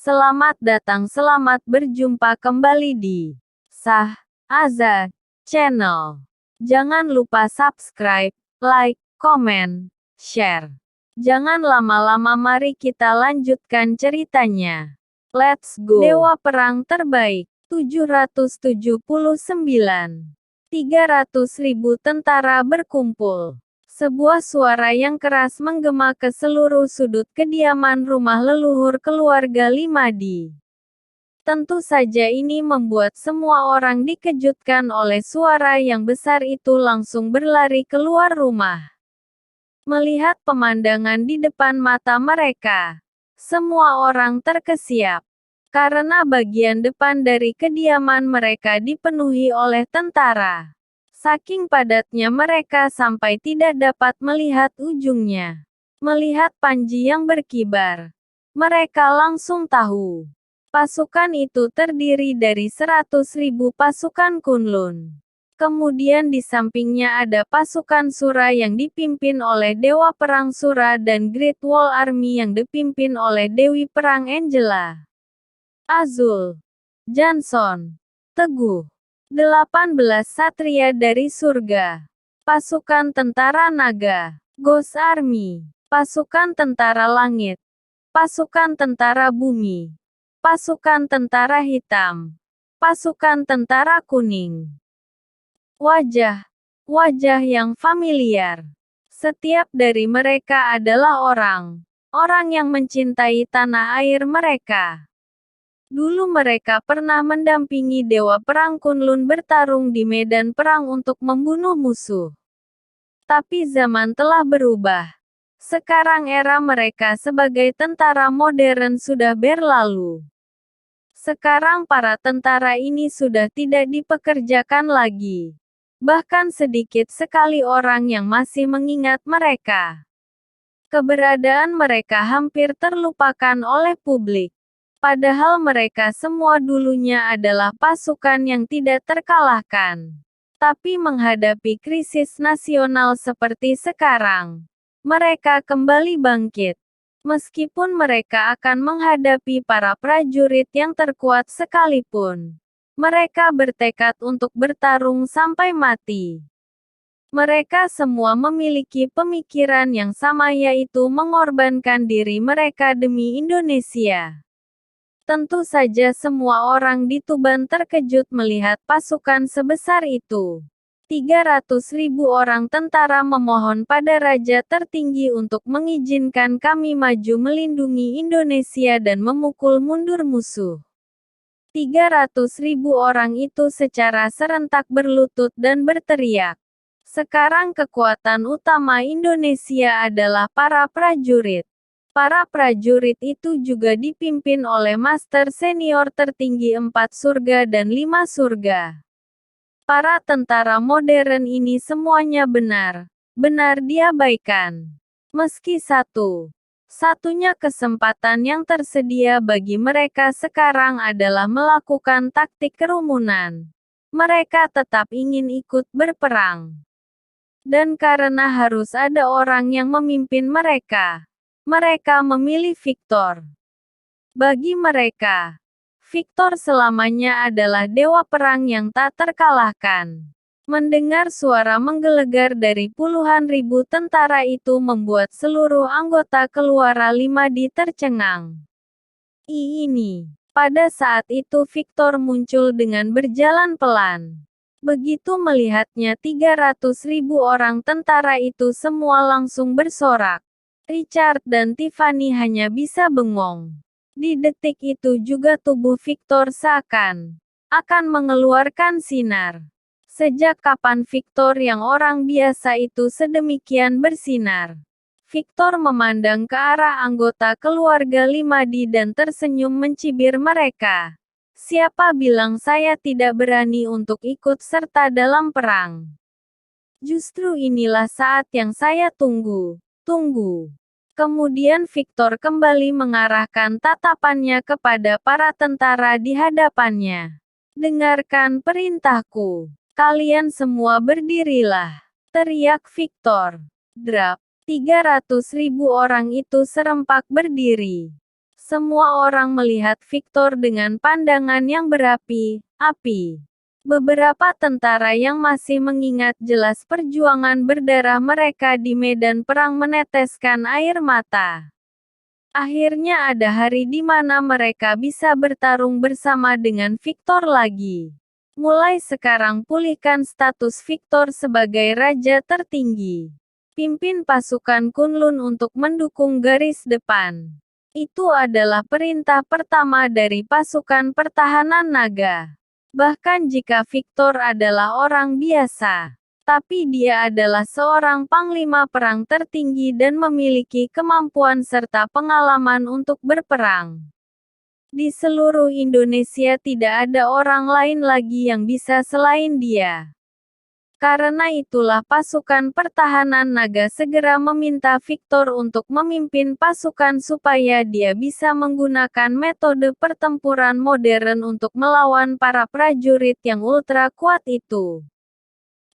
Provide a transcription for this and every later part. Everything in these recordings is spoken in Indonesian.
Selamat datang, selamat berjumpa kembali di Sah Azad Channel. Jangan lupa subscribe, like, komen, share. Jangan lama-lama, mari kita lanjutkan ceritanya. Let's go. Dewa perang terbaik, 779. 300.000 tentara berkumpul. Sebuah suara yang keras menggema ke seluruh sudut kediaman rumah leluhur keluarga Limadi. Tentu saja ini membuat semua orang dikejutkan oleh suara yang besar itu, langsung berlari keluar rumah. Melihat pemandangan di depan mata mereka, semua orang terkesiap. Karena bagian depan dari kediaman mereka dipenuhi oleh tentara. Saking padatnya mereka sampai tidak dapat melihat ujungnya. Melihat panji yang berkibar, mereka langsung tahu. Pasukan itu terdiri dari 100.000 pasukan Kunlun. Kemudian di sampingnya ada pasukan Sura yang dipimpin oleh Dewa Perang Sura dan Great Wall Army yang dipimpin oleh Dewi Perang Angela. Azul, Johnson, Teguh. 18 satria dari surga. Pasukan tentara naga. Ghost Army. Pasukan tentara langit. Pasukan tentara bumi. Pasukan tentara hitam. Pasukan tentara kuning. Wajah yang familiar. Setiap dari mereka adalah orang yang mencintai tanah air mereka. Dulu mereka pernah mendampingi Dewa Perang Kunlun bertarung di medan perang untuk membunuh musuh. Tapi zaman telah berubah. Sekarang era mereka sebagai tentara modern sudah berlalu. Sekarang para tentara ini sudah tidak dipekerjakan lagi. Bahkan sedikit sekali orang yang masih mengingat mereka. Keberadaan mereka hampir terlupakan oleh publik. Padahal mereka semua dulunya adalah pasukan yang tidak terkalahkan. Tapi menghadapi krisis nasional seperti sekarang, mereka kembali bangkit. Meskipun mereka akan menghadapi para prajurit yang terkuat sekalipun, mereka bertekad untuk bertarung sampai mati. Mereka semua memiliki pemikiran yang sama, yaitu mengorbankan diri mereka demi Indonesia. Tentu saja semua orang di Tuban terkejut melihat pasukan sebesar itu. 300.000 orang tentara memohon pada raja tertinggi untuk mengizinkan kami maju melindungi Indonesia dan memukul mundur musuh. 300.000 orang itu secara serentak berlutut dan berteriak. Sekarang kekuatan utama Indonesia adalah para prajurit. Para prajurit itu juga dipimpin oleh master senior tertinggi 4 surga dan 5 surga. Para tentara modern ini semuanya benar diabaikan. Meski satunya kesempatan yang tersedia bagi mereka sekarang adalah melakukan taktik kerumunan. Mereka tetap ingin ikut berperang. Dan karena harus ada orang yang memimpin mereka memilih Victor. Bagi mereka, Victor selamanya adalah dewa perang yang tak terkalahkan. Mendengar suara menggelegar dari puluhan ribu tentara itu membuat seluruh anggota keluarga Limadi tercengang. Pada saat itu Victor muncul dengan berjalan pelan. Begitu melihatnya 300.000 orang tentara itu semua langsung bersorak. Richard dan Tiffany hanya bisa bengong. Di detik itu juga tubuh Victor seakan akan mengeluarkan sinar. Sejak kapan Victor yang orang biasa itu sedemikian bersinar? Victor memandang ke arah anggota keluarga Limadi dan tersenyum mencibir mereka. Siapa bilang saya tidak berani untuk ikut serta dalam perang? Justru inilah saat yang saya tunggu. Kemudian Victor kembali mengarahkan tatapannya kepada para tentara di hadapannya. Dengarkan perintahku. Kalian semua berdirilah. Teriak Victor. 300.000 orang itu serempak berdiri. Semua orang melihat Victor dengan pandangan yang berapi-api. Beberapa tentara yang masih mengingat jelas perjuangan berdarah mereka di medan perang meneteskan air mata. Akhirnya ada hari di mana mereka bisa bertarung bersama dengan Victor lagi. Mulai sekarang pulihkan status Victor sebagai raja tertinggi. Pimpin pasukan Kunlun untuk mendukung garis depan. Itu adalah perintah pertama dari pasukan pertahanan naga. Bahkan jika Victor adalah orang biasa, tapi dia adalah seorang panglima perang tertinggi dan memiliki kemampuan serta pengalaman untuk berperang. Di seluruh Indonesia tidak ada orang lain lagi yang bisa selain dia. Karena itulah pasukan pertahanan naga segera meminta Victor untuk memimpin pasukan supaya dia bisa menggunakan metode pertempuran modern untuk melawan para prajurit yang ultra kuat itu.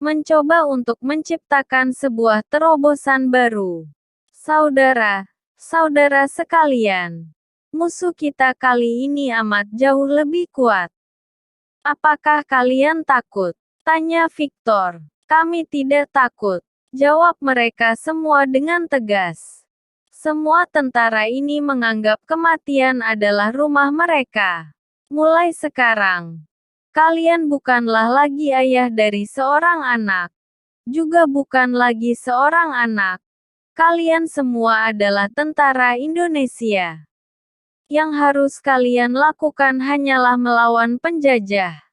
Mencoba untuk menciptakan sebuah terobosan baru. Saudara sekalian, musuh kita kali ini amat jauh lebih kuat. Apakah kalian takut? Tanya Victor. Kami tidak takut. Jawab mereka semua dengan tegas. Semua tentara ini menganggap kematian adalah rumah mereka. Mulai sekarang, kalian bukanlah lagi ayah dari seorang anak. Juga bukan lagi seorang anak. Kalian semua adalah tentara Indonesia. Yang harus kalian lakukan hanyalah melawan penjajah.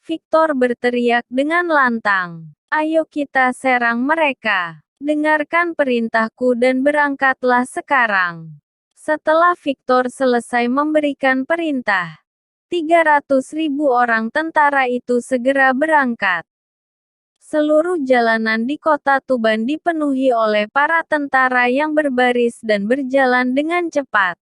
Victor berteriak dengan lantang. Ayo kita serang mereka. Dengarkan perintahku dan berangkatlah sekarang. Setelah Victor selesai memberikan perintah, 300.000 orang tentara itu segera berangkat. Seluruh jalanan di kota Tuban dipenuhi oleh para tentara yang berbaris dan berjalan dengan cepat.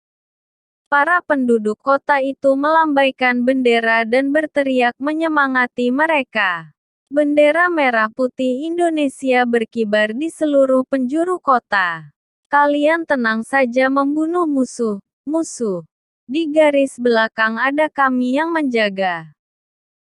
Para penduduk kota itu melambaikan bendera dan berteriak menyemangati mereka. Bendera merah putih Indonesia berkibar di seluruh penjuru kota. Kalian tenang saja membunuh musuh. Di garis belakang ada kami yang menjaga.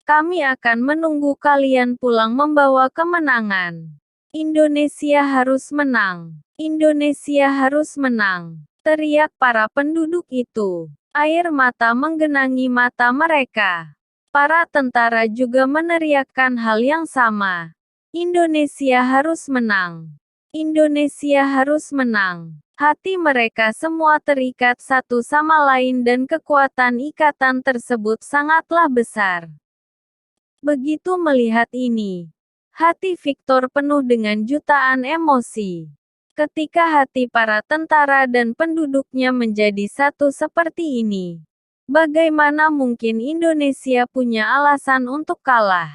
Kami akan menunggu kalian pulang membawa kemenangan. Indonesia harus menang. Indonesia harus menang. Teriak para penduduk itu. Air mata menggenangi mata mereka. Para tentara juga meneriakkan hal yang sama. Indonesia harus menang. Indonesia harus menang. Hati mereka semua terikat satu sama lain dan kekuatan ikatan tersebut sangatlah besar. Begitu melihat ini, hati Victor penuh dengan jutaan emosi. Ketika hati para tentara dan penduduknya menjadi satu seperti ini, bagaimana mungkin Indonesia punya alasan untuk kalah?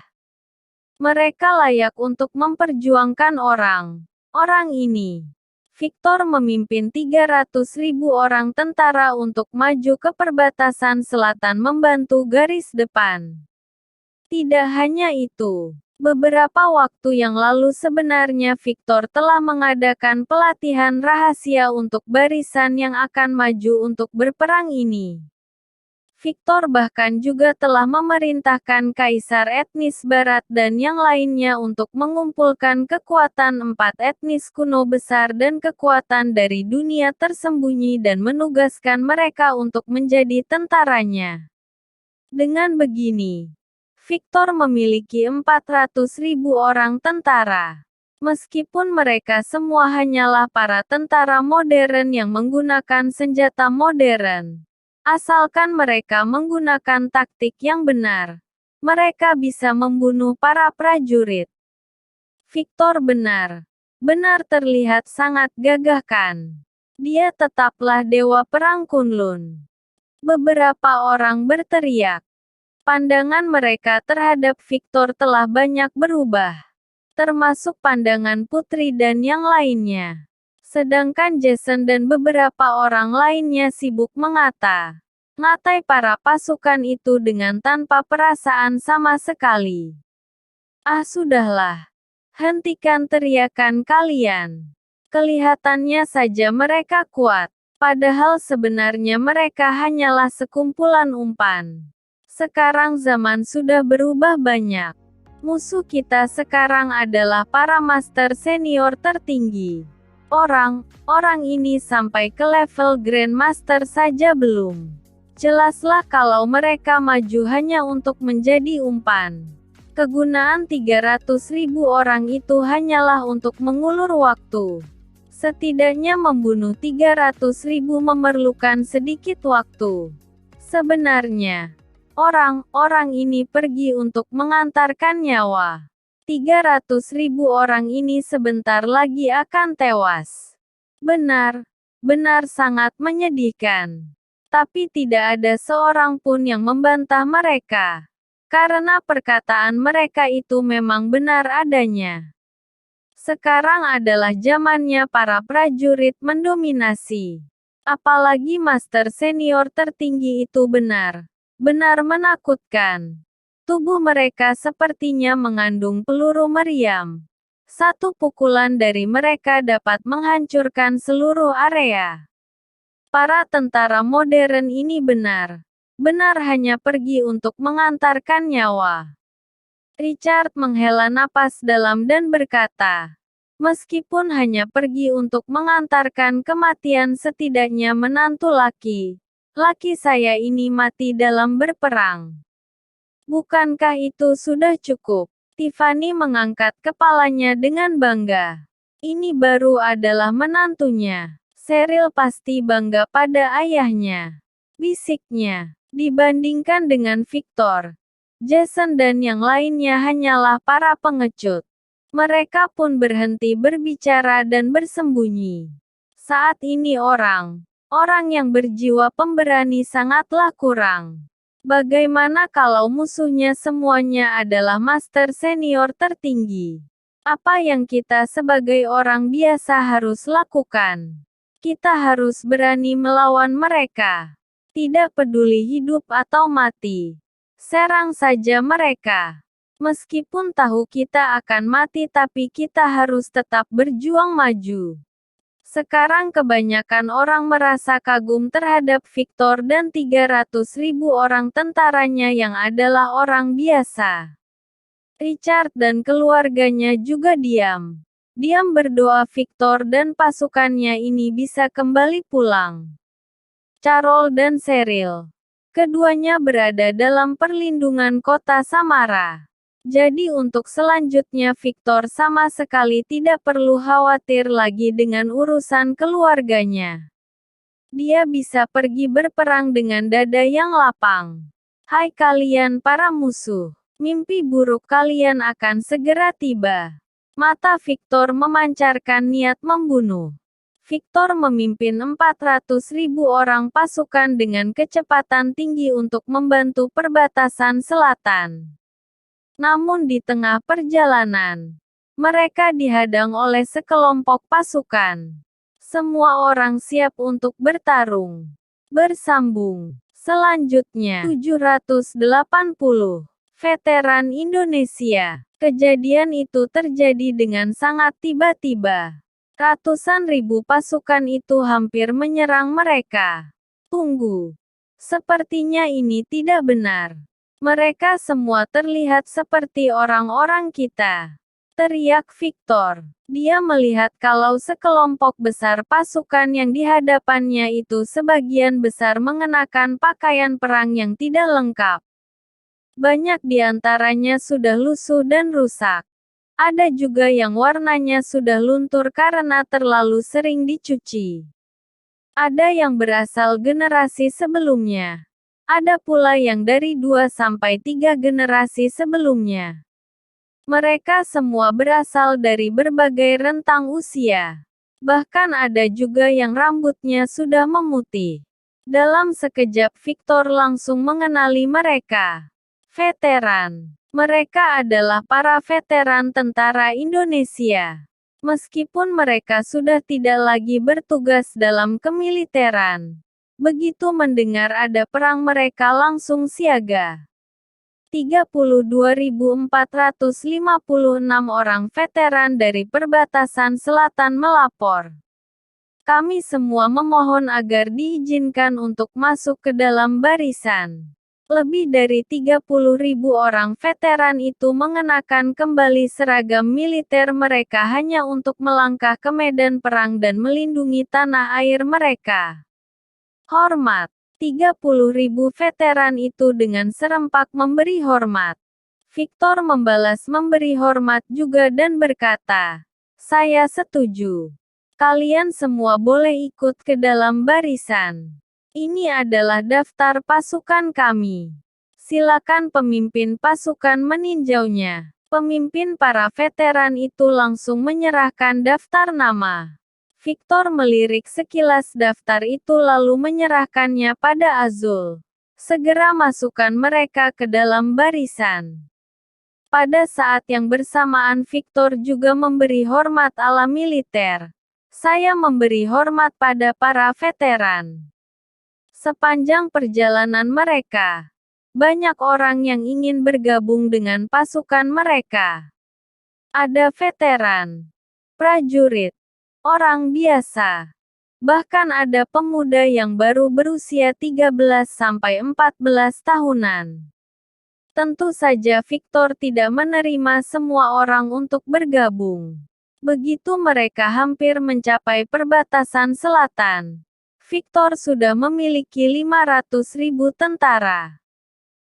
Mereka layak untuk memperjuangkan orang ini. Victor memimpin 300.000 orang tentara untuk maju ke perbatasan selatan membantu garis depan. Tidak hanya itu. Beberapa waktu yang lalu sebenarnya Victor telah mengadakan pelatihan rahasia untuk barisan yang akan maju untuk berperang ini. Victor bahkan juga telah memerintahkan kaisar etnis barat dan yang lainnya untuk mengumpulkan kekuatan 4 etnis kuno besar dan kekuatan dari dunia tersembunyi dan menugaskan mereka untuk menjadi tentaranya. Dengan begini, Victor memiliki 400.000 orang tentara. Meskipun mereka semua hanyalah para tentara modern yang menggunakan senjata modern. Asalkan mereka menggunakan taktik yang benar, mereka bisa membunuh para prajurit. Victor benar terlihat sangat gagah kan? Dia tetaplah dewa perang Kunlun. Beberapa orang berteriak. Pandangan mereka terhadap Victor telah banyak berubah, termasuk pandangan Putri dan yang lainnya. Sedangkan Jason dan beberapa orang lainnya sibuk ngatai para pasukan itu dengan tanpa perasaan sama sekali. Ah sudahlah, hentikan teriakan kalian. Kelihatannya saja mereka kuat. Padahal sebenarnya mereka hanyalah sekumpulan umpan. Sekarang zaman sudah berubah banyak. Musuh kita sekarang adalah para master senior tertinggi. Orang ini sampai ke level Grandmaster saja belum. Jelaslah kalau mereka maju hanya untuk menjadi umpan. Kegunaan 300.000 orang itu hanyalah untuk mengulur waktu. Setidaknya membunuh 300.000 memerlukan sedikit waktu. Sebenarnya, orang ini pergi untuk mengantarkan nyawa. 300.000 orang ini sebentar lagi akan tewas. Benar sangat menyedihkan. Tapi tidak ada seorang pun yang membantah mereka. Karena perkataan mereka itu memang benar adanya. Sekarang adalah zamannya para prajurit mendominasi. Apalagi master senior tertinggi itu benar menakutkan. Tubuh mereka sepertinya mengandung peluru meriam. Satu pukulan dari mereka dapat menghancurkan seluruh area. Para tentara modern ini benar hanya pergi untuk mengantarkan nyawa. Richard menghela napas dalam dan berkata, meskipun hanya pergi untuk mengantarkan kematian, setidaknya menantu laki saya ini mati dalam berperang. Bukankah itu sudah cukup? Tiffany mengangkat kepalanya dengan bangga. Ini baru adalah menantunya. Cheryl pasti bangga pada ayahnya, bisiknya. Dibandingkan dengan Victor, Jason dan yang lainnya hanyalah para pengecut. Mereka pun berhenti berbicara dan bersembunyi. Saat ini orang yang berjiwa pemberani sangatlah kurang. Bagaimana kalau musuhnya semuanya adalah master senior tertinggi? Apa yang kita sebagai orang biasa harus lakukan? Kita harus berani melawan mereka. Tidak peduli hidup atau mati. Serang saja mereka. Meskipun tahu kita akan mati, tapi kita harus tetap berjuang maju. Sekarang kebanyakan orang merasa kagum terhadap Victor dan 300.000 orang tentaranya yang adalah orang biasa. Richard dan keluarganya juga diam berdoa Victor dan pasukannya ini bisa kembali pulang. Carol dan Cheryl. Keduanya berada dalam perlindungan kota Samara. Jadi untuk selanjutnya Victor sama sekali tidak perlu khawatir lagi dengan urusan keluarganya. Dia bisa pergi berperang dengan dada yang lapang. Hai kalian para musuh. Mimpi buruk kalian akan segera tiba. Mata Victor memancarkan niat membunuh. Victor memimpin 400.000 orang pasukan dengan kecepatan tinggi untuk membantu perbatasan selatan. Namun di tengah perjalanan, mereka dihadang oleh sekelompok pasukan. Semua orang siap untuk bertarung. Bersambung. Selanjutnya, 780. Veteran Indonesia. Kejadian itu terjadi dengan sangat tiba-tiba. Ratusan ribu pasukan itu hampir menyerang mereka. Tunggu. Sepertinya ini tidak benar. Mereka semua terlihat seperti orang-orang kita. Teriak Victor. Dia melihat kalau sekelompok besar pasukan yang di hadapannya itu sebagian besar mengenakan pakaian perang yang tidak lengkap. Banyak di antaranya sudah lusuh dan rusak. Ada juga yang warnanya sudah luntur karena terlalu sering dicuci. Ada yang berasal generasi sebelumnya. Ada pula yang dari 2 sampai 3 generasi sebelumnya. Mereka semua berasal dari berbagai rentang usia. Bahkan ada juga yang rambutnya sudah memutih. Dalam sekejap Victor langsung mengenali mereka. Veteran. Mereka adalah para veteran tentara Indonesia. Meskipun mereka sudah tidak lagi bertugas dalam kemiliteran. Begitu mendengar ada perang mereka langsung siaga. 32.456 orang veteran dari perbatasan selatan melapor. Kami semua memohon agar diizinkan untuk masuk ke dalam barisan. Lebih dari 30.000 orang veteran itu mengenakan kembali seragam militer mereka hanya untuk melangkah ke medan perang dan melindungi tanah air mereka. Hormat. 30.000 veteran itu dengan serempak memberi hormat. Victor membalas memberi hormat juga dan berkata, "Saya setuju. Kalian semua boleh ikut ke dalam barisan. Ini adalah daftar pasukan kami. Silakan." Pemimpin pasukan meninjaunya. Pemimpin para veteran itu langsung menyerahkan daftar nama. Victor melirik sekilas daftar itu lalu menyerahkannya pada Azul. "Segera masukkan mereka ke dalam barisan." Pada saat yang bersamaan Victor juga memberi hormat ala militer. "Saya memberi hormat pada para veteran. Sepanjang perjalanan mereka, banyak orang yang ingin bergabung dengan pasukan mereka. Ada veteran, prajurit, orang biasa, bahkan ada pemuda yang baru berusia 13-14 tahunan." Tentu saja Victor tidak menerima semua orang untuk bergabung. Begitu mereka hampir mencapai perbatasan selatan, Victor sudah memiliki 500.000 tentara.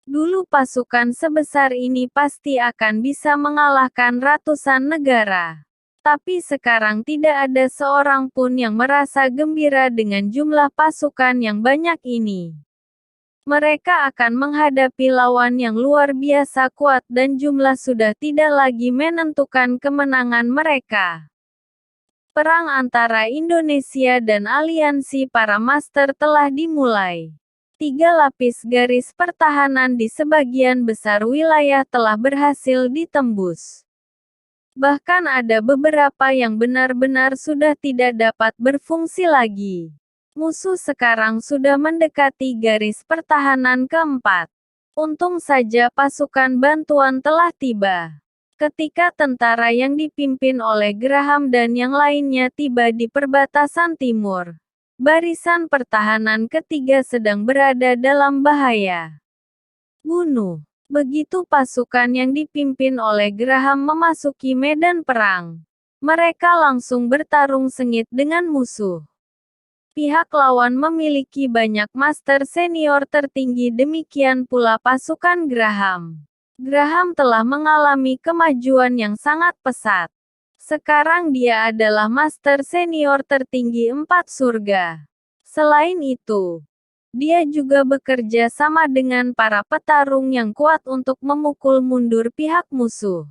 Dulu pasukan sebesar ini pasti akan bisa mengalahkan ratusan negara. Tapi sekarang tidak ada seorang pun yang merasa gembira dengan jumlah pasukan yang banyak ini. Mereka akan menghadapi lawan yang luar biasa kuat dan jumlah sudah tidak lagi menentukan kemenangan mereka. Perang antara Indonesia dan aliansi para master telah dimulai. 3 lapis garis pertahanan di sebagian besar wilayah telah berhasil ditembus. Bahkan ada beberapa yang benar-benar sudah tidak dapat berfungsi lagi. Musuh sekarang sudah mendekati garis pertahanan keempat. Untung saja pasukan bantuan telah tiba. Ketika tentara yang dipimpin oleh Graham dan yang lainnya tiba di perbatasan timur, barisan pertahanan ketiga sedang berada dalam bahaya. Bunuh. Begitu pasukan yang dipimpin oleh Graham memasuki medan perang, mereka langsung bertarung sengit dengan musuh. Pihak lawan memiliki banyak master senior tertinggi, demikian pula pasukan Graham. Graham telah mengalami kemajuan yang sangat pesat. Sekarang dia adalah master senior tertinggi 4 surga. Selain itu, dia juga bekerja sama dengan para petarung yang kuat untuk memukul mundur pihak musuh.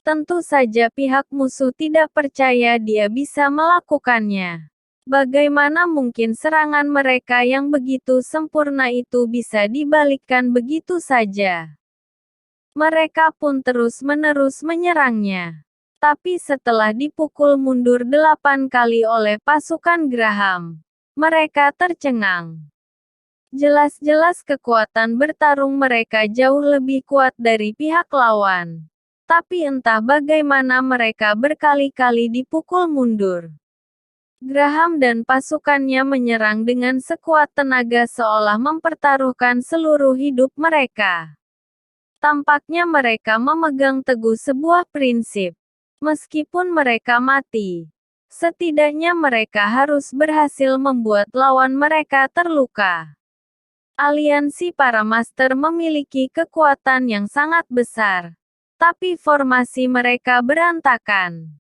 Tentu saja pihak musuh tidak percaya dia bisa melakukannya. Bagaimana mungkin serangan mereka yang begitu sempurna itu bisa dibalikkan begitu saja? Mereka pun terus-menerus menyerangnya. Tapi setelah dipukul mundur 8 kali oleh pasukan Graham, mereka tercengang. Jelas-jelas kekuatan bertarung mereka jauh lebih kuat dari pihak lawan. Tapi entah bagaimana mereka berkali-kali dipukul mundur. Graham dan pasukannya menyerang dengan sekuat tenaga seolah mempertaruhkan seluruh hidup mereka. Tampaknya mereka memegang teguh sebuah prinsip. Meskipun mereka mati, setidaknya mereka harus berhasil membuat lawan mereka terluka. Aliansi para master memiliki kekuatan yang sangat besar, tapi formasi mereka berantakan.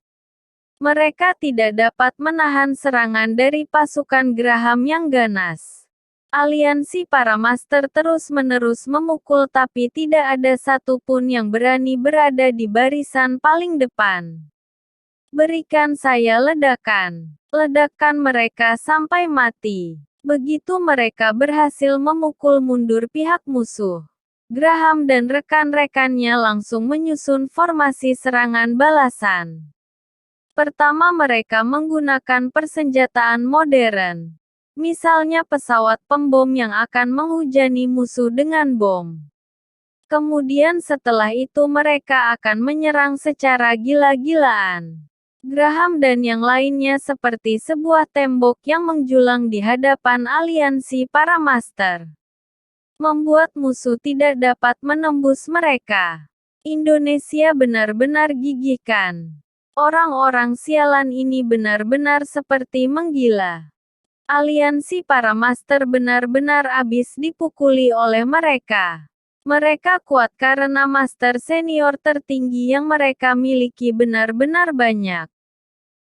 Mereka tidak dapat menahan serangan dari pasukan Graham yang ganas. Aliansi para master terus-menerus memukul tapi tidak ada satupun yang berani berada di barisan paling depan. "Berikan saya ledakan. Ledakkan mereka sampai mati." Begitu mereka berhasil memukul mundur pihak musuh, Graham dan rekan-rekannya langsung menyusun formasi serangan balasan. Pertama, mereka menggunakan persenjataan modern. Misalnya pesawat pembom yang akan menghujani musuh dengan bom. Kemudian setelah itu mereka akan menyerang secara gila-gilaan. Graham dan yang lainnya seperti sebuah tembok yang menjulang di hadapan aliansi para master. Membuat musuh tidak dapat menembus mereka. Indonesia benar-benar gigihkan. Orang-orang sialan ini benar-benar seperti menggila. Aliansi para master benar-benar habis dipukuli oleh mereka. Mereka kuat karena master senior tertinggi yang mereka miliki benar-benar banyak.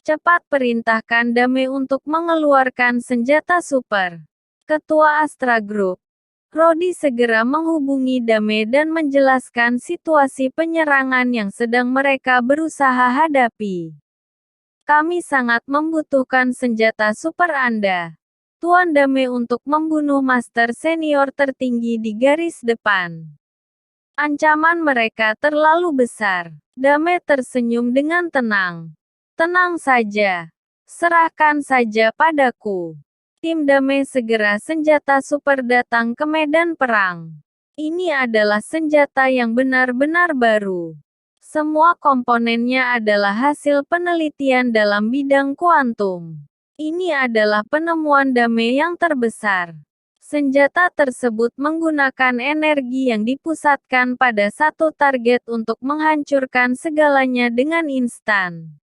Cepat perintahkan Dame untuk mengeluarkan senjata super. Ketua Astra Group, Rodi segera menghubungi Dame dan menjelaskan situasi penyerangan yang sedang mereka berusaha hadapi. Kami sangat membutuhkan senjata super Anda, Tuan Dame, untuk membunuh master senior tertinggi di garis depan. Ancaman mereka terlalu besar. Dame tersenyum dengan tenang. Tenang saja. Serahkan saja padaku. Tim Dame segera senjata super datang ke medan perang. Ini adalah senjata yang benar-benar baru. Semua komponennya adalah hasil penelitian dalam bidang kuantum. Ini adalah penemuan Dame yang terbesar. Senjata tersebut menggunakan energi yang dipusatkan pada satu target untuk menghancurkan segalanya dengan instan.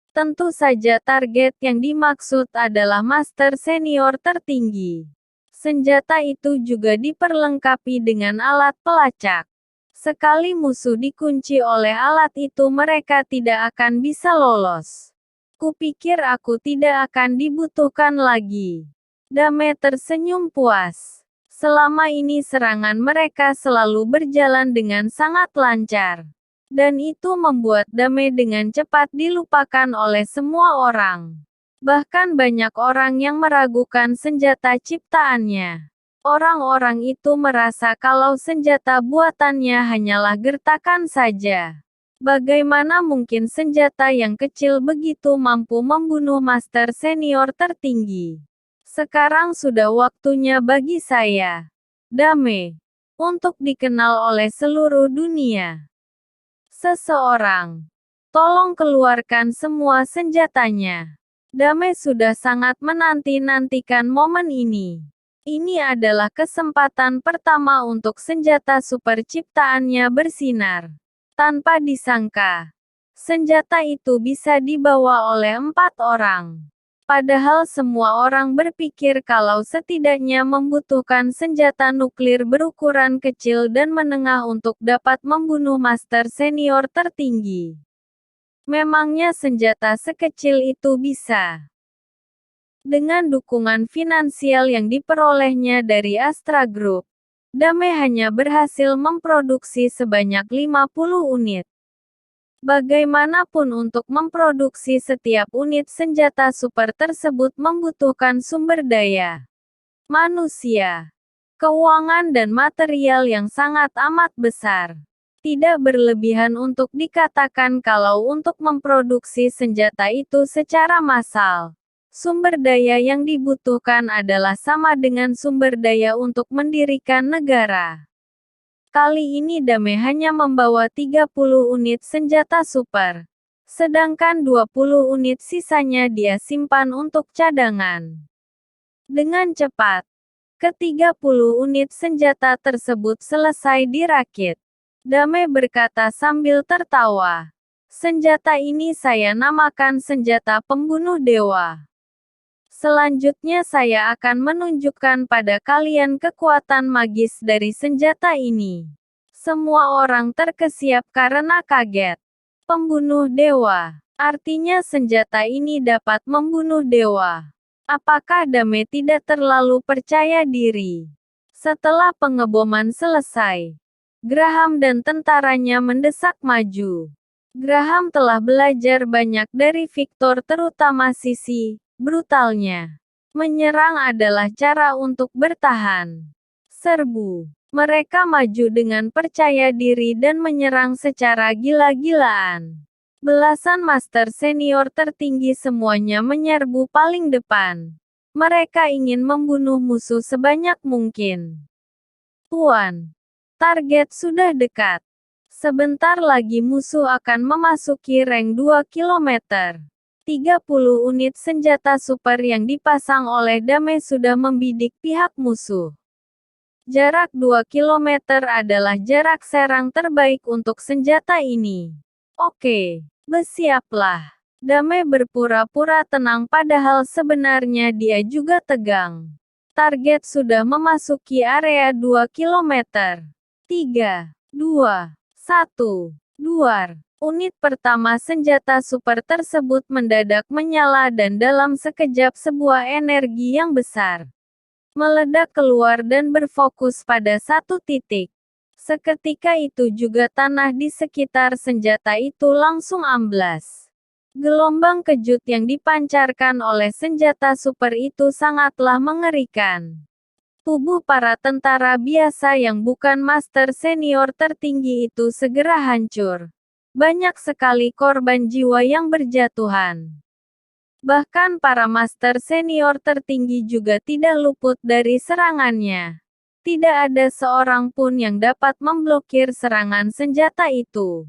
Tentu saja target yang dimaksud adalah master senior tertinggi. Senjata itu juga diperlengkapi dengan alat pelacak. Sekali musuh dikunci oleh alat itu, mereka tidak akan bisa lolos. Kupikir aku tidak akan dibutuhkan lagi. Dame tersenyum puas. Selama ini serangan mereka selalu berjalan dengan sangat lancar. Dan itu membuat Dame dengan cepat dilupakan oleh semua orang. Bahkan banyak orang yang meragukan senjata ciptaannya. Orang-orang itu merasa kalau senjata buatannya hanyalah gertakan saja. Bagaimana mungkin senjata yang kecil begitu mampu membunuh master senior tertinggi? Sekarang sudah waktunya bagi saya, Dame, untuk dikenal oleh seluruh dunia. Seseorang, tolong keluarkan semua senjatanya. Dame sudah sangat menanti-nantikan momen ini. Ini adalah kesempatan pertama untuk senjata super ciptaannya bersinar. Tanpa disangka, senjata itu bisa dibawa oleh 4 orang. Padahal semua orang berpikir kalau setidaknya membutuhkan senjata nuklir berukuran kecil dan menengah untuk dapat membunuh master senior tertinggi. Memangnya senjata sekecil itu bisa? Dengan dukungan finansial yang diperolehnya dari Astra Group, Dame hanya berhasil memproduksi sebanyak 50 unit. Bagaimanapun untuk memproduksi setiap unit senjata super tersebut membutuhkan sumber daya manusia, keuangan dan material yang sangat amat besar. Tidak berlebihan untuk dikatakan kalau untuk memproduksi senjata itu secara massal, sumber daya yang dibutuhkan adalah sama dengan sumber daya untuk mendirikan negara. Kali ini Dame hanya membawa 30 unit senjata super. Sedangkan 20 unit sisanya dia simpan untuk cadangan. Dengan cepat, ke-30 unit senjata tersebut selesai dirakit. Dame berkata sambil tertawa. Senjata ini saya namakan senjata pembunuh dewa. Selanjutnya saya akan menunjukkan pada kalian kekuatan magis dari senjata ini. Semua orang terkesiap karena kaget. Pembunuh dewa. Artinya senjata ini dapat membunuh dewa. Apakah Dame tidak terlalu percaya diri? Setelah pengeboman selesai, Graham dan tentaranya mendesak maju. Graham telah belajar banyak dari Victor, terutama sisi brutalnya. Menyerang adalah cara untuk bertahan. Serbu. Mereka maju dengan percaya diri dan menyerang secara gila-gilaan. Belasan master senior tertinggi semuanya menyerbu paling depan. Mereka ingin membunuh musuh sebanyak mungkin. Tuan, target sudah dekat. Sebentar lagi musuh akan memasuki rank 2 kilometer. 30 unit senjata super yang dipasang oleh Dame sudah membidik pihak musuh. Jarak 2 kilometer adalah jarak serang terbaik untuk senjata ini. Oke, bersiaplah. Dame berpura-pura tenang padahal sebenarnya dia juga tegang. Target sudah memasuki area 2 kilometer. 3, 2, 1, 2. Unit pertama senjata super tersebut mendadak menyala dan dalam sekejap sebuah energi yang besar meledak keluar dan berfokus pada satu titik. Seketika itu juga tanah di sekitar senjata itu langsung amblas. Gelombang kejut yang dipancarkan oleh senjata super itu sangatlah mengerikan. Tubuh para tentara biasa yang bukan master senior tertinggi itu segera hancur. Banyak sekali korban jiwa yang berjatuhan. Bahkan para master senior tertinggi juga tidak luput dari serangannya. Tidak ada seorang pun yang dapat memblokir serangan senjata itu.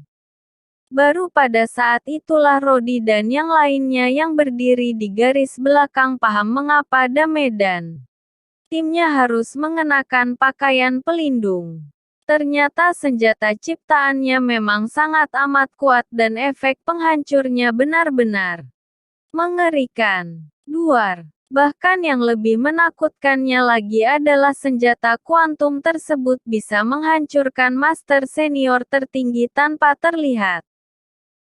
Baru pada saat itulah Rodi dan yang lainnya yang berdiri di garis belakang paham mengapa Dame dan timnya harus mengenakan pakaian pelindung. Ternyata senjata ciptaannya memang sangat amat kuat dan efek penghancurnya benar-benar mengerikan. Duar. Bahkan yang lebih menakutkannya lagi adalah senjata kuantum tersebut bisa menghancurkan master senior tertinggi tanpa terlihat.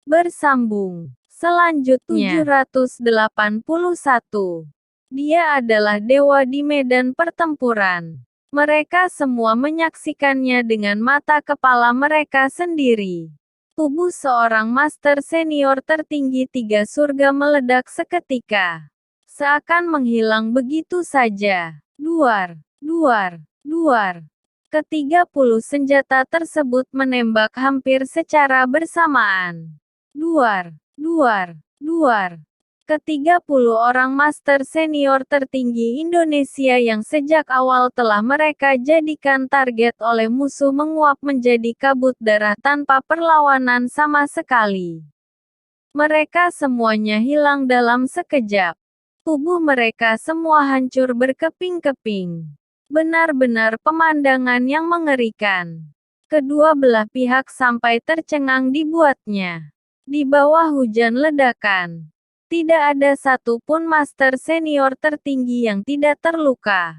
Bersambung. Selanjutnya, 781. Dia adalah dewa di medan pertempuran. Mereka semua menyaksikannya dengan mata kepala mereka sendiri. Tubuh seorang master senior tertinggi 3 surga meledak seketika. Seakan menghilang begitu saja. Duar, duar, duar. Ke-30 senjata tersebut menembak hampir secara bersamaan. Duar, duar, duar. Ke-30 orang master senior tertinggi Indonesia yang sejak awal telah mereka jadikan target oleh musuh menguap menjadi kabut darah tanpa perlawanan sama sekali. Mereka semuanya hilang dalam sekejap. Tubuh mereka semua hancur berkeping-keping. Benar-benar pemandangan yang mengerikan. Kedua belah pihak sampai tercengang dibuatnya. Di bawah hujan ledakan. Tidak ada satupun master senior tertinggi yang tidak terluka.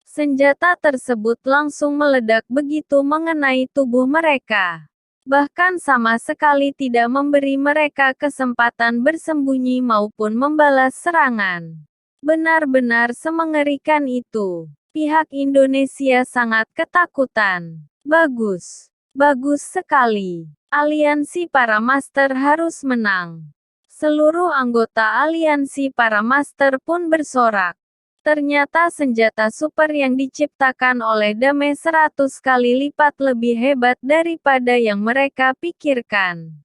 Senjata tersebut langsung meledak begitu mengenai tubuh mereka. Bahkan sama sekali tidak memberi mereka kesempatan bersembunyi maupun membalas serangan. Benar-benar semengerikan itu. Pihak Indonesia sangat ketakutan. Bagus. Bagus sekali. Aliansi para master harus menang. Seluruh anggota aliansi para master pun bersorak. Ternyata senjata super yang diciptakan oleh Dame 100 kali lipat lebih hebat daripada yang mereka pikirkan.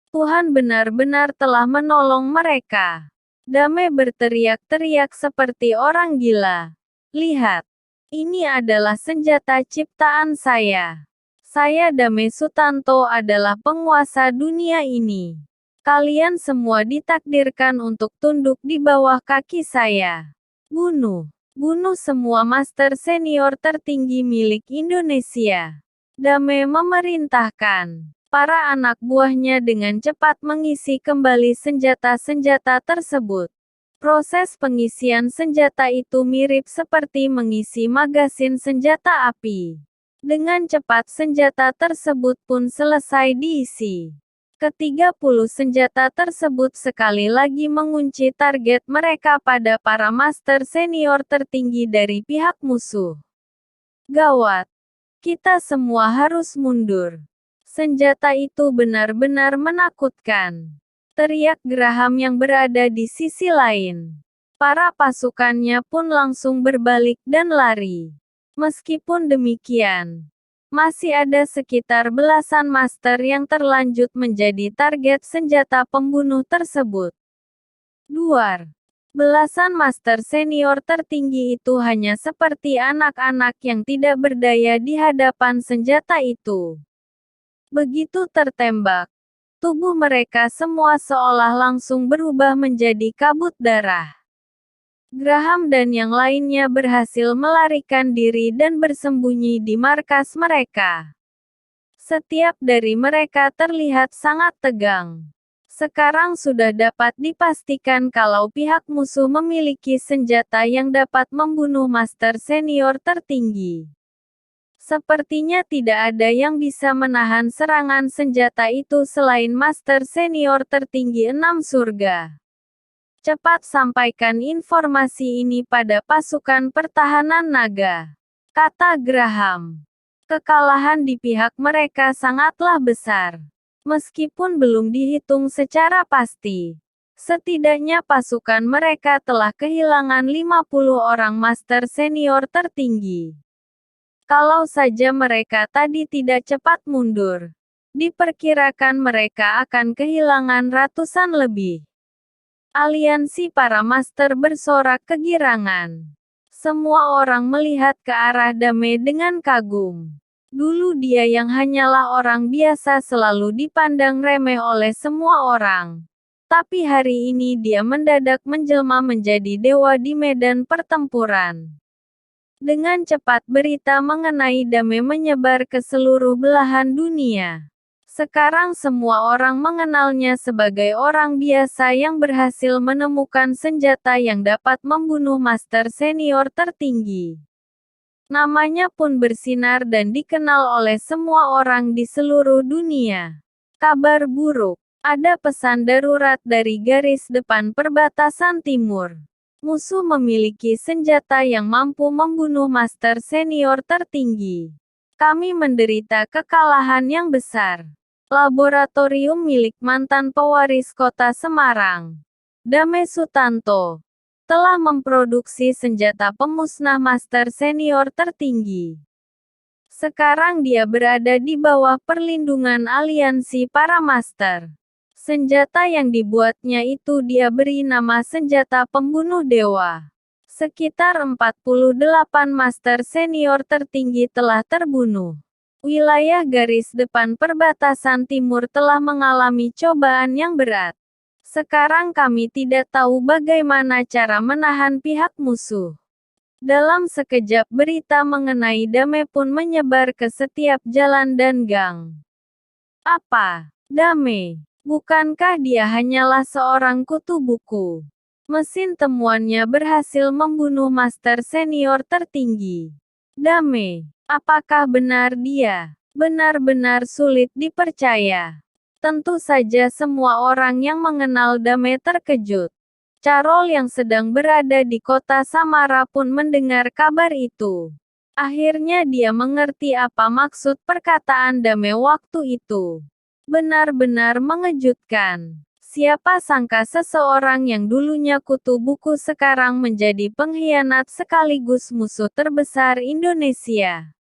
Tuhan benar-benar telah menolong mereka. Dame berteriak-teriak seperti orang gila. Lihat. Ini adalah senjata ciptaan saya. Saya Dame Sutanto adalah penguasa dunia ini. Kalian semua ditakdirkan untuk tunduk di bawah kaki saya. Bunuh. Bunuh semua master senior tertinggi milik Indonesia. Dame memerintahkan para anak buahnya dengan cepat mengisi kembali senjata-senjata tersebut. Proses pengisian senjata itu mirip seperti mengisi magasin senjata api. Dengan cepat senjata tersebut pun selesai diisi. Ke-30 senjata tersebut sekali lagi mengunci target mereka pada para master senior tertinggi dari pihak musuh. Gawat. Kita semua harus mundur. Senjata itu benar-benar menakutkan. Teriak Graham yang berada di sisi lain. Para pasukannya pun langsung berbalik dan lari. Meskipun demikian, masih ada sekitar belasan master yang terlanjut menjadi target senjata pembunuh tersebut. Duar. Belasan master senior tertinggi itu hanya seperti anak-anak yang tidak berdaya di hadapan senjata itu. Begitu tertembak, tubuh mereka semua seolah langsung berubah menjadi kabut darah. Graham dan yang lainnya berhasil melarikan diri dan bersembunyi di markas mereka. Setiap dari mereka terlihat sangat tegang. Sekarang sudah dapat dipastikan kalau pihak musuh memiliki senjata yang dapat membunuh master senior tertinggi. Sepertinya tidak ada yang bisa menahan serangan senjata itu selain master senior tertinggi 6 surga. Cepat sampaikan informasi ini pada pasukan pertahanan naga, kata Graham. Kekalahan di pihak mereka sangatlah besar. Meskipun belum dihitung secara pasti, setidaknya pasukan mereka telah kehilangan 50 orang master senior tertinggi. Kalau saja mereka tadi tidak cepat mundur, diperkirakan mereka akan kehilangan ratusan lebih. Aliansi para master bersorak kegirangan. Semua orang melihat ke arah Dame dengan kagum. Dulu dia yang hanyalah orang biasa selalu dipandang remeh oleh semua orang. Tapi hari ini dia mendadak menjelma menjadi dewa di medan pertempuran. Dengan cepat berita mengenai Dame menyebar ke seluruh belahan dunia. Sekarang semua orang mengenalnya sebagai orang biasa yang berhasil menemukan senjata yang dapat membunuh master senior tertinggi. Namanya pun bersinar dan dikenal oleh semua orang di seluruh dunia. Kabar buruk. Ada pesan darurat dari garis depan perbatasan timur. Musuh memiliki senjata yang mampu membunuh master senior tertinggi. Kami menderita kekalahan yang besar. Laboratorium milik mantan pewaris kota Semarang, Dame Sutanto, telah memproduksi senjata pemusnah master senior tertinggi. Sekarang dia berada di bawah perlindungan aliansi para master. Senjata yang dibuatnya itu dia beri nama senjata pembunuh dewa. Sekitar 48 master senior tertinggi telah terbunuh. Wilayah garis depan perbatasan timur telah mengalami cobaan yang berat. Sekarang kami tidak tahu bagaimana cara menahan pihak musuh. Dalam sekejap berita mengenai Dame pun menyebar ke setiap jalan dan gang. Apa? Dame? Bukankah dia hanyalah seorang kutu buku? Mesin temuannya berhasil membunuh master senior tertinggi. Dame? Apakah benar dia? Benar-benar sulit dipercaya. Tentu saja semua orang yang mengenal Dame terkejut. Carol yang sedang berada di kota Samara pun mendengar kabar itu. Akhirnya dia mengerti apa maksud perkataan Dame waktu itu. Benar-benar mengejutkan. Siapa sangka seseorang yang dulunya kutu buku sekarang menjadi pengkhianat sekaligus musuh terbesar Indonesia.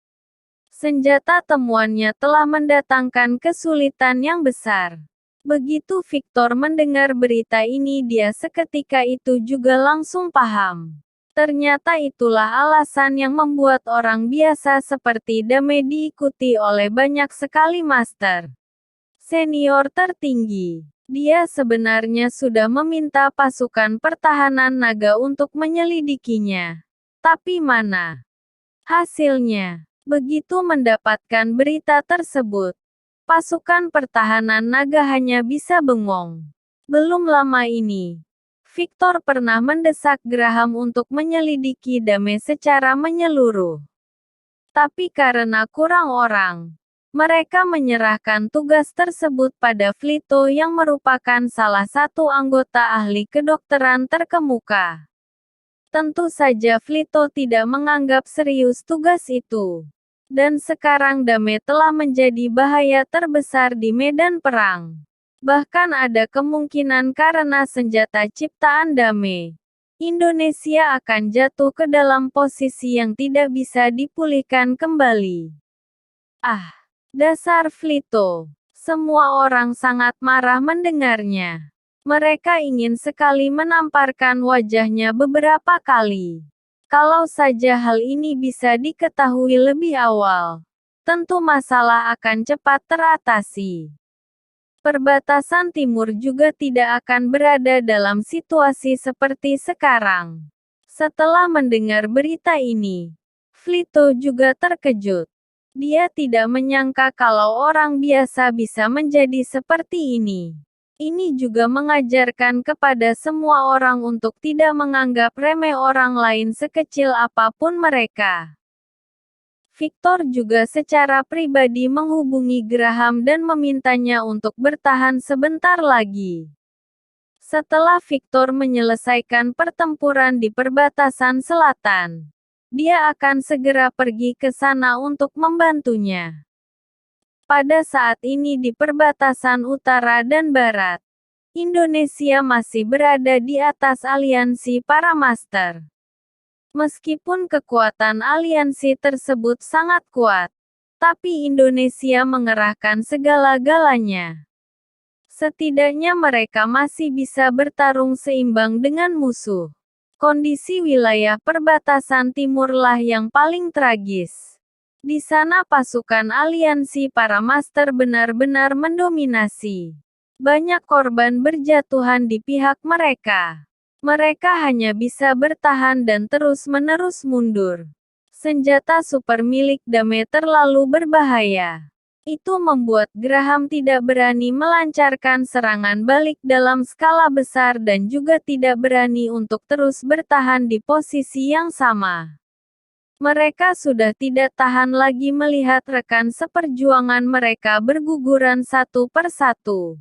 Senjata temuannya telah mendatangkan kesulitan yang besar. Begitu Victor mendengar berita ini dia seketika itu juga langsung paham. Ternyata itulah alasan yang membuat orang biasa seperti Dame diikuti oleh banyak sekali master senior tertinggi. Dia sebenarnya sudah meminta pasukan pertahanan naga untuk menyelidikinya. Tapi mana hasilnya? Begitu mendapatkan berita tersebut, pasukan pertahanan naga hanya bisa bengong. Belum lama ini, Victor pernah mendesak Graham untuk menyelidiki Dame secara menyeluruh. Tapi karena kurang orang, mereka menyerahkan tugas tersebut pada Flito yang merupakan salah satu anggota ahli kedokteran terkemuka. Tentu saja Flito tidak menganggap serius tugas itu. Dan sekarang Dame telah menjadi bahaya terbesar di medan perang. Bahkan ada kemungkinan karena senjata ciptaan Dame, Indonesia akan jatuh ke dalam posisi yang tidak bisa dipulihkan kembali. Ah! Dasar Flito. Semua orang sangat marah mendengarnya. Mereka ingin sekali menamparkan wajahnya beberapa kali. Kalau saja hal ini bisa diketahui lebih awal. tentu masalah akan cepat teratasi. Perbatasan timur juga tidak akan berada dalam situasi seperti sekarang. Setelah mendengar berita ini, Vlito juga terkejut. Dia tidak menyangka kalau orang biasa bisa menjadi seperti ini. Ini juga mengajarkan kepada semua orang untuk tidak menganggap remeh orang lain sekecil apapun mereka. Victor juga secara pribadi menghubungi Graham dan memintanya untuk bertahan sebentar lagi. Setelah Victor menyelesaikan pertempuran di perbatasan selatan, dia akan segera pergi ke sana untuk membantunya. Pada saat ini di perbatasan utara dan barat, Indonesia masih berada di atas aliansi para master. Meskipun kekuatan aliansi tersebut sangat kuat, tapi Indonesia mengerahkan segala-galanya. Setidaknya mereka masih bisa bertarung seimbang dengan musuh. Kondisi wilayah perbatasan timurlah yang paling tragis. Di sana pasukan aliansi para master benar-benar mendominasi. Banyak korban berjatuhan di pihak mereka. Mereka hanya bisa bertahan dan terus-menerus mundur. Senjata super milik Dame terlalu berbahaya. Itu membuat Graham tidak berani melancarkan serangan balik dalam skala besar dan juga tidak berani untuk terus bertahan di posisi yang sama. Mereka sudah tidak tahan lagi melihat rekan seperjuangan mereka berguguran satu persatu.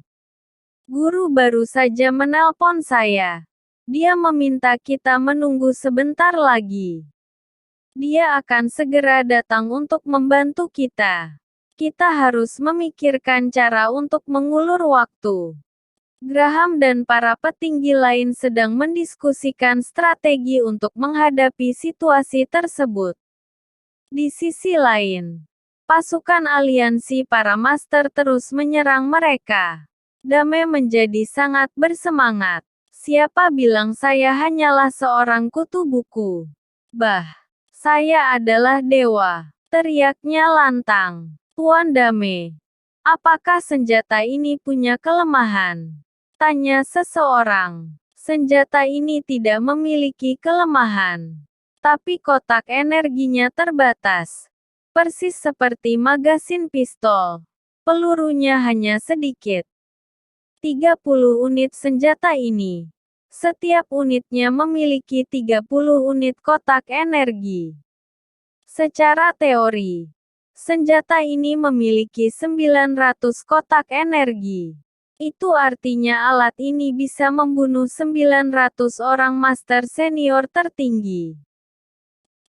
Guru baru saja menelpon saya. Dia meminta kita menunggu sebentar lagi. Dia akan segera datang untuk membantu kita. Kita harus memikirkan cara untuk mengulur waktu. Graham dan para petinggi lain sedang mendiskusikan strategi untuk menghadapi situasi tersebut. Di sisi lain, pasukan aliansi para master terus menyerang mereka. Dame menjadi sangat bersemangat. Siapa bilang saya hanyalah seorang kutu buku? Bah, saya adalah dewa, teriaknya lantang. Tuan Dame, apakah senjata ini punya kelemahan? Tanya seseorang. Senjata ini tidak memiliki kelemahan, tapi kotak energinya terbatas. Persis seperti magasin pistol. Pelurunya hanya sedikit. 30 unit senjata ini. Setiap unitnya memiliki 30 unit kotak energi. Secara teori, senjata ini memiliki 900 kotak energi. Itu artinya alat ini bisa membunuh 900 orang master senior tertinggi.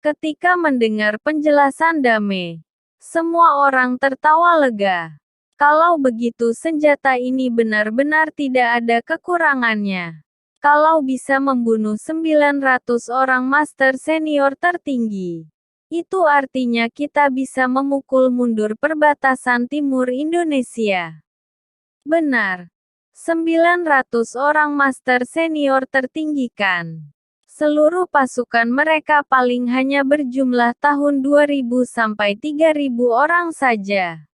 Ketika mendengar penjelasan Dame, semua orang tertawa lega. Kalau begitu senjata ini benar-benar tidak ada kekurangannya. Kalau bisa membunuh 900 orang master senior tertinggi, itu artinya kita bisa memukul mundur perbatasan timur Indonesia. Benar. 900 orang master senior tertinggi kan. Seluruh pasukan mereka paling hanya berjumlah tahun 2000 sampai 3000 orang saja.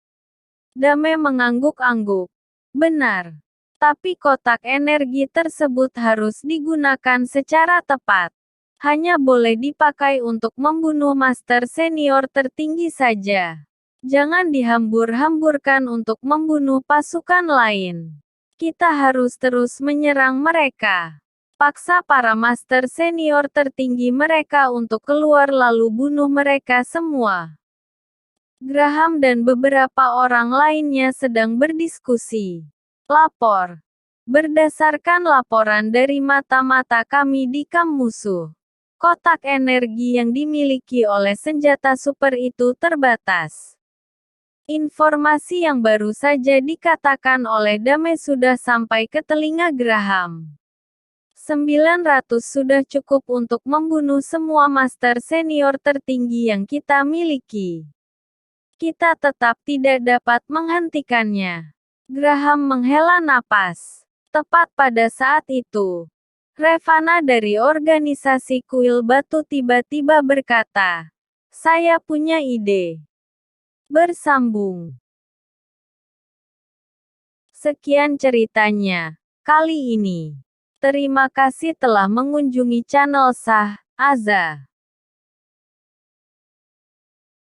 Dame mengangguk-angguk. Benar. Tapi kotak energi tersebut harus digunakan secara tepat. Hanya boleh dipakai untuk membunuh master senior tertinggi saja. Jangan dihambur-hamburkan untuk membunuh pasukan lain. Kita harus terus menyerang mereka. Paksa para master senior tertinggi mereka untuk keluar lalu bunuh mereka semua. Graham dan beberapa orang lainnya sedang berdiskusi. Lapor. Berdasarkan laporan dari mata-mata kami di kamp musuh, kotak energi yang dimiliki oleh senjata super itu terbatas. Informasi yang baru saja dikatakan oleh Dame sudah sampai ke telinga Graham. 900 sudah cukup untuk membunuh semua master senior tertinggi yang kita miliki. Kita tetap tidak dapat menghentikannya. Graham menghela napas. Tepat pada saat itu, Revana dari organisasi Kuil Batu tiba-tiba berkata, "Saya punya ide." Bersambung. Sekian ceritanya kali ini. Terima kasih telah mengunjungi channel Sah Aza.